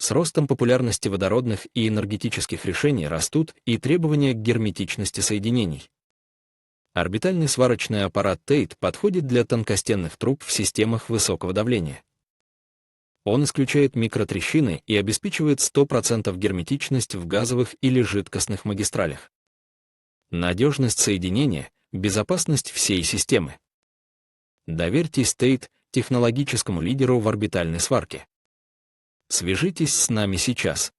С ростом популярности водородных и энергетических решений растут и требования к герметичности соединений. Орбитальный сварочный аппарат Tate подходит для тонкостенных труб в системах высокого давления. Он исключает микротрещины и обеспечивает 100% герметичность в газовых или жидкостных магистралях. Надежность соединения, безопасность всей системы. Доверьтесь Tate, технологическому лидеру в орбитальной сварке. Свяжитесь с нами сейчас.